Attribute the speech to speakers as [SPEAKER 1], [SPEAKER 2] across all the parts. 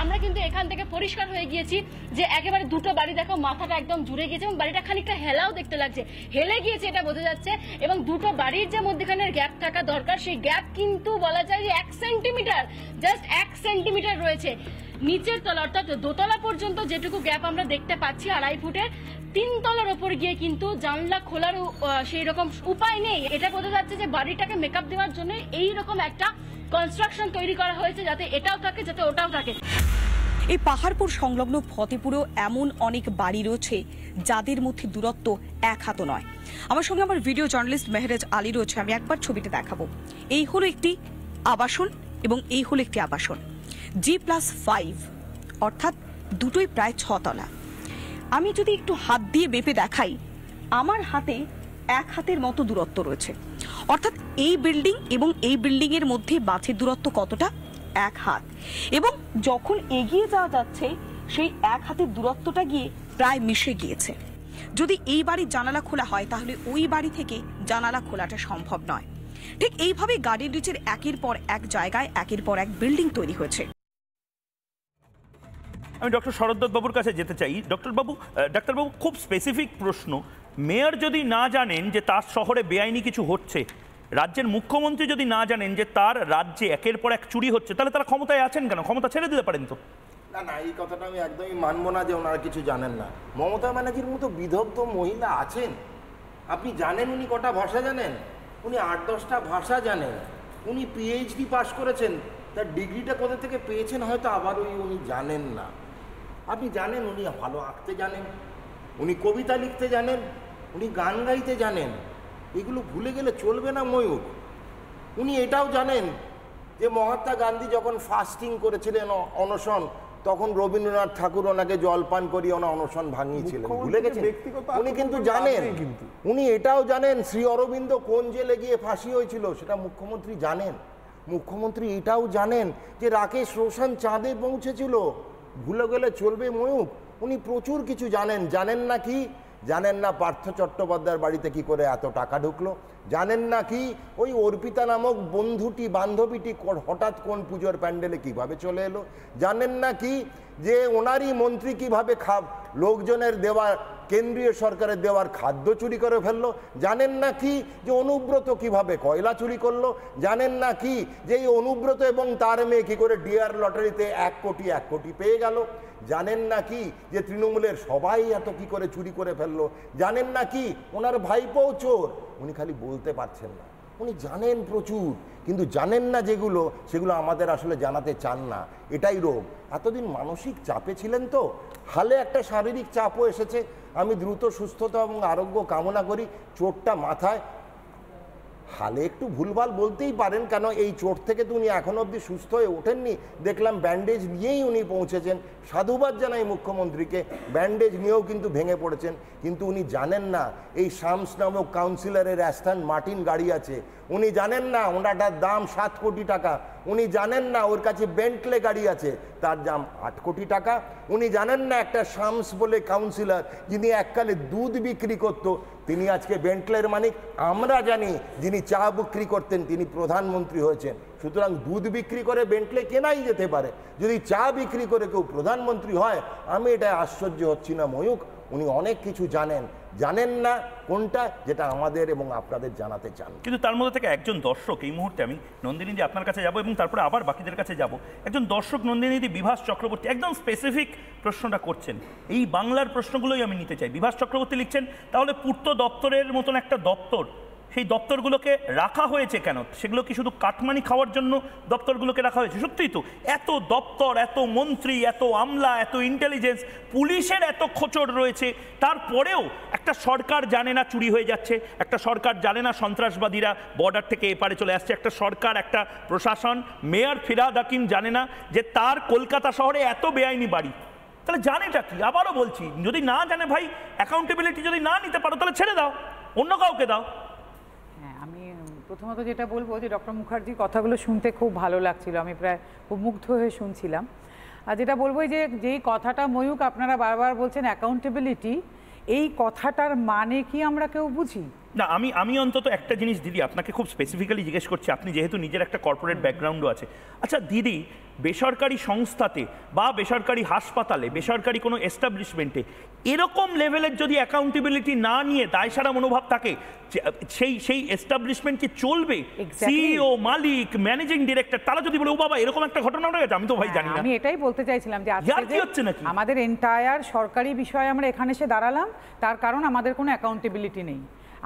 [SPEAKER 1] আমরা কিন্তু এখান থেকে পরিষ্কার হয়ে গিয়েছি যে একেবারে দুটো বাড়ি দেখো মাথাটা একদম জুড়ে গিয়েছে এবং বাড়িটা খানিকটা হেলাও দেখতে লাগছে, হেলে গিয়েছে এটা বোঝা যাচ্ছে। এবং দুটো বাড়ির যে মধ্যখানের গ্যাপ থাকা দরকার সেই গ্যাপ কিন্তু বলা যায় যে 1 সেন্টিমিটার, জাস্ট 1 সেন্টিমিটার রয়েছে। নিচের তলা অর্থাৎ দোতলা পর্যন্ত যেটুকু গ্যাপ আমরা দেখতে পাচ্ছি 2.5 ফুটের, 3 তলার ওপর গিয়ে কিন্তু জানলা খোলার সেই রকম উপায় নেই। এটা বোঝা যাচ্ছে যে বাড়িটাকে মেকআপ দেওয়ার জন্য এইরকম একটা কনস্ট্রাকশন তৈরি করা হয়েছে যাতে এটাও থাকে যাতে ওটাও থাকে।
[SPEAKER 2] এই পাহাড়পুর সংলগ্ন ফতেপুরেও এমন অনেক বাড়ি রয়েছে যাদের মধ্যে দূরত্ব 1 হাতও নয়। আমার সঙ্গে আমার ভিডিও জার্নালিস্ট মেহরাজ আলী রয়েছে, আমি একবার ছবিটা দেখাবো। এই হলো একটি আবাসন এবং এই হলো একটি আবাসন, G+5, অর্থাৎ দুটোই প্রায় 6 তলা। আমি যদি একটু হাত দিয়ে মেপে দেখাই, আমার হাতে 1 হাতের মতো দূরত্ব রয়েছে। অর্থাৎ এই বিল্ডিং এবং এই বিল্ডিং এর মধ্যে বাঁধের দূরত্ব কতটা? 1 হাত। এবং যখন এগিয়ে যাওয়া যাচ্ছে সেই 1 হাতের দূরত্বটা গিয়ে প্রায় মিশে গিয়েছে। যদি এই বাড়ির জানালা খোলা হয় তাহলে ওই বাড়ি থেকে জানালা খোলাটা সম্ভব নয়। ঠিক এইভাবে গার্ডেন রিচের একের পর এক জায়গায় একের পর এক বিল্ডিং তৈরি হয়েছে।
[SPEAKER 3] আমি ডক্টর শরদ্দত্ত বাবুর কাছে যেতে চাই। ডাক্তারবাবু খুব স্পেসিফিক প্রশ্ন, মেয়র যদি না জানেন যে তার শহরে বেআইনি কিছু হচ্ছে, রাজ্যের মুখ্যমন্ত্রী যদি না জানেন যে তার রাজ্যে একের পর এক চুরি হচ্ছে, তাহলে তারা ক্ষমতায় আছেন কেন? ক্ষমতা ছেড়ে দিতে পারেন তো।
[SPEAKER 4] না না, এই কথাটা আমি একদমই মানবো না যে ওনারা কিছু জানেন না। মমতা ব্যানার্জির মতো বিদগ্ধ মহিলা আছেন, আপনি জানেন উনি কটা ভাষা জানেন? উনি 8-10টা ভাষা জানেন। উনি PhD পাস করেছেন, তার ডিগ্রিটা কোথা থেকে পেয়েছেন হয়তো আবার উনি জানেন না। আপনি জানেন উনি ভালো আঁকতে জানেন, উনি কবিতা লিখতে জানেন, উনি গান গাইতে জানেন। এগুলো ভুলে গেলে চলবে না ময়ূর। উনি এটাও জানেন যে মহাত্মা গান্ধী যখন ফাস্টিং করেছিলেন, অনশন, তখন রবীন্দ্রনাথ ঠাকুর ওনাকে জলপান করিয়ে অনশন ভাঙিয়েছিলেন, ভুলে গেছেন? উনি কিন্তু জানেন। উনি এটাও জানেন শ্রী অরবিন্দ কোন জেলে গিয়ে ফাঁসি হয়েছিল, সেটা মুখ্যমন্ত্রী জানেন। মুখ্যমন্ত্রী এটাও জানেন যে রাকেশ রোশন চাঁদে পৌঁছেছিল, ভুলে গেলে চলবে ময়ূর? উনি প্রচুর কিছু জানেন। জানেন না কি? জানেন না পার্থ চট্টোপাধ্যায়ের বাড়িতে কি করে এত টাকা ঢুকলো? জানেন না কি ওই অর্পিতা নামক বান্ধবীটি হঠাৎ কোন পুজোর প্যান্ডেলে কিভাবে চলে এলো? জানেন না কি যে ওনারই মন্ত্রী কিভাবে লোকজনের দেওয়া কেন্দ্রীয় সরকারের দেওয়ার খাদ্য চুরি করে ফেললো? জানেন না কি যে অনুব্রত কিভাবে কয়লা চুরি করলো? জানেন না কি যে এই অনুব্রত এবং তার মেয়ে কি করে ডিআর লটারিতে 1 কোটি পেয়ে গেল? জানেন না কি যে তৃণমূলের সবাই এত কি করে চুরি করে ফেললো? জানেন না কি ওনার ভাইপোও চোর? উনি খালি বলতে পারছেন না, উনি জানেন প্রচুর, কিন্তু জানেন না যেগুলো, সেগুলো আমাদের আসলে জানাতে চান না। এটাই রোগ। এতদিন মানসিক চাপে ছিলেন, তো হালে একটা শারীরিক চাপও এসেছে। আমি দ্রুত সুস্থতা এবং আরোগ্য কামনা করি। চোটটা মাথায়, হালে একটু ভুলভাল বলতেই পারেন, কেন এই চোট থেকে তো উনি এখনো অবধি সুস্থ হয়ে ওঠেননি। দেখলাম ব্যান্ডেজ নিয়েই উনি পৌঁছেছেন। সাধুবাদ জানাই মুখ্যমন্ত্রীকে, ব্যান্ডেজ নিয়েও কিন্তু ভেঙে পড়েছেন। কিন্তু উনি জানেন না এই শামস নামক কাউন্সিলরের অ্যাস্টন মার্টিন গাড়ি আছে। উনি জানেন না ওনাটার দাম 7 কোটি টাকা। উনি জানেন না ওর কাছে বেন্টলে গাড়ি আছে, তার দাম 8 কোটি টাকা। উনি জানেন না একটা শামস বলে কাউন্সিলর, যিনি এককালে দুধ বিক্রি করতো, তিনি আজকে বেন্টলের মালিক। আমরা জানি যিনি চা বিক্রি করতেন তিনি প্রধানমন্ত্রী হয়েছেন। সুতরাং দুধ বিক্রি করে বেন্টলে কেনাই যেতে পারে, যদি চা বিক্রি করে কেউ প্রধানমন্ত্রী হয়, আমি এটা আশ্চর্য হচ্ছি না ময়ূক। উনি অনেক কিছু জানেন, জানেন না কোনটা যেটা আমাদের এবং আপনাদের জানাতে চান।
[SPEAKER 3] কিন্তু তার মধ্যে থেকে একজন দর্শক, এই মুহূর্তে আমি নন্দিনীদি আপনার কাছে যাব এবং তারপরে আবার বাকিদের কাছে যাব। একজন দর্শক নন্দিনীদি বিভাস চক্রবর্তী একদম স্পেসিফিক প্রশ্নটা করছেন, এই বাংলার প্রশ্নগুলোই আমি নিতে চাই। বিভাস চক্রবর্তী লিখছেন, তাহলে পূর্ত দপ্তরের মতন একটা দপ্তর, সেই দপ্তরগুলোকে রাখা হয়েছে কেন? সেগুলো কি শুধু কাটমানি খাওয়ার জন্য দপ্তরগুলোকে রাখা হয়েছে? সত্যিই তো এত দপ্তর, এত মন্ত্রী, এত আমলা, এত ইন্টেলিজেন্স, পুলিশের এত খোঁচড় রয়েছে, তারপরেও একটা সরকার জানে না চুরি হয়ে যাচ্ছে, একটা সরকার জানে না সন্ত্রাসবাদীরা বর্ডার থেকে এপারে চলে আসছে, একটা সরকার, একটা প্রশাসন, মেয়র ফিরহাদ হাকিম জানে না যে তার কলকাতা শহরে এত বেআইনি বাড়ি। তাহলে জানেটা কি? আবারও বলছি, যদি না জানে ভাই, অ্যাকাউন্টেবিলিটি যদি না নিতে পারো তাহলে ছেড়ে দাও, অন্য কাউকে দাও।
[SPEAKER 5] আমি প্রথমত যেটা বলবো যে ডক্টর মুখার্জির কথাগুলো শুনতে খুব ভালো লাগছিল, আমি প্রায় খুব মুগ্ধ হয়ে শুনছিলাম। আর যেটা বলবো যে যেই কথাটা ময়ূক আপনারা বারবার বলছেন অ্যাকাউন্টেবিলিটি, এই কথাটার মানে কি আমরা কেউ বুঝি?
[SPEAKER 3] না, আমি অন্তত একটা জিনিস দিদি আপনাকে খুব স্পেসিফিক্যালি জিজ্ঞেস করছি, আপনি যেহেতু নিজের একটা কর্পোরেট ব্যাকগ্রাউন্ডও আছে। আচ্ছা দিদি, বেসরকারি সংস্থাতে বা বেসরকারি হাসপাতালে, বেসরকারি কোনো এস্টাবলিশমেন্টে এরকম লেভেলের যদি অ্যাকাউন্টেবিলিটি না নিয়ে দায়সারা মনোভাব থাকে, সেই এস্টাবলিশমেন্ট কি চলবে? সিইও, মালিক, ম্যানেজিং ডিরেক্টর তারা যদি বলে ও বাবা এরকম একটা ঘটনা হয়ে গেছে, আমি তো ভাই জানি না।
[SPEAKER 5] আমি এটাই বলতে চাইছিলাম যে আজকে
[SPEAKER 3] হচ্ছে নাকি
[SPEAKER 5] আমাদের এন্টায়ার সরকারি বিষয়ে আমরা এখানে এসে দাঁড়ালাম, তার কারণ আমাদের কোনো অ্যাকাউন্টেবিলিটি নেই।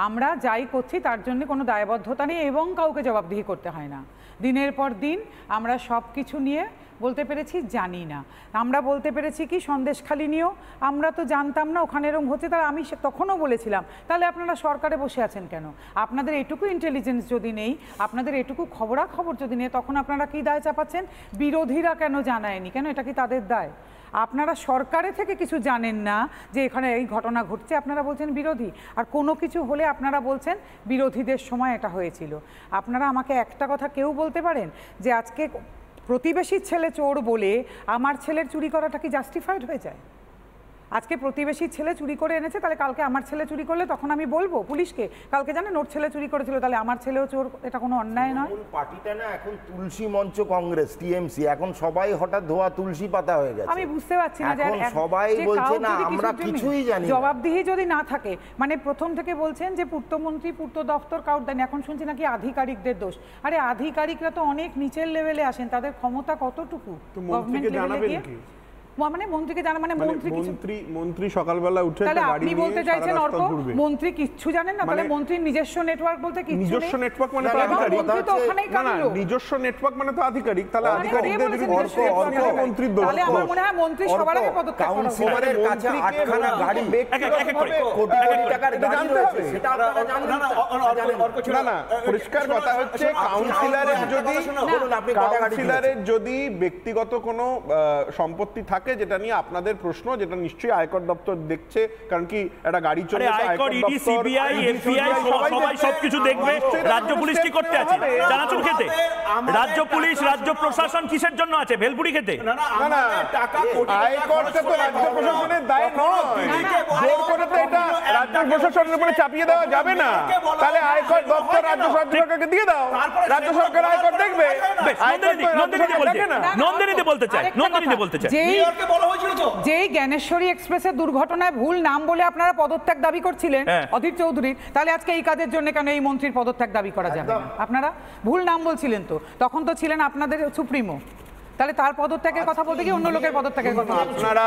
[SPEAKER 5] আমরা যাই করছি তার জন্য কোনো দায়বদ্ধতা নেই এবং কাউকে জবাবদিহি করতে হয় না। দিনের পর দিন আমরা সব কিছু নিয়ে বলতে পেরেছি জানি না। আমরা বলতে পেরেছি কি সন্দেশখালি নিয়েও আমরা তো জানতাম না ওখানে এরকম হচ্ছে, তাহলে আমি তখনও বলেছিলাম তাহলে আপনারা সরকারে বসে আছেন কেন? আপনাদের এটুকু ইন্টেলিজেন্স যদি নেই, আপনাদের এটুকু খবরাখবর যদি নেই, তখন আপনারা কি দায় চাপাচ্ছেন? বিরোধীরা কেন জানায়নি কেন? এটা কি তাদের দায়? আপনারা সরকারে থেকে কিছু জানেন না যে এখানে এই ঘটনা ঘটছে, আপনারা বলছেন বিরোধী, আর কোনো কিছু হলে আপনারা বলছেন বিরোধীদের সময় এটা হয়েছিল। আপনারা আমাকে একটা কথা কেউ বলতে পারেন যে আজকে প্রতিবেশীর ছেলে চোর বলে আমার ছেলের চুরি করাটা কি জাস্টিফাইড হয়ে যায়? আজকে প্রতিবেশীর ছেলে চুরি করে এনেছে, তাহলে কালকে আমার ছেলে চুরি করলে তখন আমি বলবো পুলিশকে কালকে জানেন ওর ছেলে চুরি করেছিল, তাহলে আমার ছেলেও চোর, এটা কোনো অন্যায় নয়?
[SPEAKER 4] পার্টিটা না এখন তুলসী মঞ্চ কংগ্রেস, টিএমসি, এখন সবাই হঠাৎ ধোয়া তুলসী পাতা হয়ে গেছে।
[SPEAKER 5] আমি বুঝতে পারছি না যে
[SPEAKER 4] সবাই বলছে না আমরা কিছুই জানি না।
[SPEAKER 5] জবাবদিহি যদি না থাকে, মানে প্রথম থেকে বলছেন যে পূর্তমন্ত্রী, পূর্ত দপ্তর কাউর দেন, এখন শুনছি নাকি আধিকারিকদের দোষ। আরে আধিকারিকরা তো অনেক নিচের লেভেলে আসেন, তাদের ক্ষমতা কতটুকু? গভর্নমেন্ট লেভেলে গিয়ে মানে মন্ত্রীকে জানা মানে
[SPEAKER 6] মন্ত্রী সকালবেলা উঠে
[SPEAKER 5] তাহলে আপনি বলতে চাইছেন অর্ক মন্ত্রী কিচ্ছু জানেন না? তাহলে মন্ত্রীর নিজস্ব নেটওয়ার্ক বলতে কিছু নেই?
[SPEAKER 6] নিজস্ব নেটওয়ার্ক মানে তো আধিকারিক না, না নিজস্ব নেটওয়ার্ক মানে তো আধিকারিক, তাহলে আধিকারিকদের বিরুদ্ধে মন্ত্রীর দোষ।
[SPEAKER 5] তাহলে আমার মনে হয় মন্ত্রী সবার আগে পদত্যাগ করা উচিত।
[SPEAKER 4] কাউন্সিলরের কাছে 8খানা গাড়ি, কোটি কোটি টাকার গাড়ি রয়েছে, সেটা আপনারা জানেন না?
[SPEAKER 6] না, পরিষ্কার কথা হচ্ছে কাউন্সিলরের যদি ব্যক্তিগত কোনো সম্পত্তি থাকে যেটা নিয়ে আপনাদের প্রশ্ন, যেটা নিশ্চয়ই আয়কর দপ্তর দেখছে, কারণ কি একটা গাড়ি চলে
[SPEAKER 3] আয়কর, ইডি, সিবিআই, এফবিআই সবাই সবকিছু দেখবে। রাজ্য পুলিশ কি করতে আছে? চানাচুর খেতে? রাজ্য পুলিশ, রাজ্য প্রশাসন কিসের জন্য আছে? ভেলপুরি খেতে?
[SPEAKER 6] না না, আয়করটা তো রাজ্য প্রশাসনের দায় নয়, জোর করে তো এটা রাজ্য প্রশাসনের উপরে চাপিয়ে দেওয়া যাবে না। তাহলে আয়কর দপ্তর রাজ্য সরকারকে দিয়ে দাও, রাজ্য সরকার আয়কর দেখবে।
[SPEAKER 3] নন্দিনীতে বলতে চাই
[SPEAKER 5] যেই জ্ঞানেশ্বরী এক্সপ্রেসের দুর্ঘটনায় ভুল নাম বলে আপনারা পদত্যাগ দাবি করছিলেন অধীর চৌধুরীর, তাহলে আজকে এই কাজের জন্য কেন এই মন্ত্রীর পদত্যাগ দাবি করা যাবে না? আপনারা ভুল নাম বলছিলেন তো, তখন তো ছিলেন আপনাদের সুপ্রিমো, তাহলে তার পদত্যাগের কথা বলতে গিয়ে অন্য লোকের পদত্যাগের কথা
[SPEAKER 6] আপনারা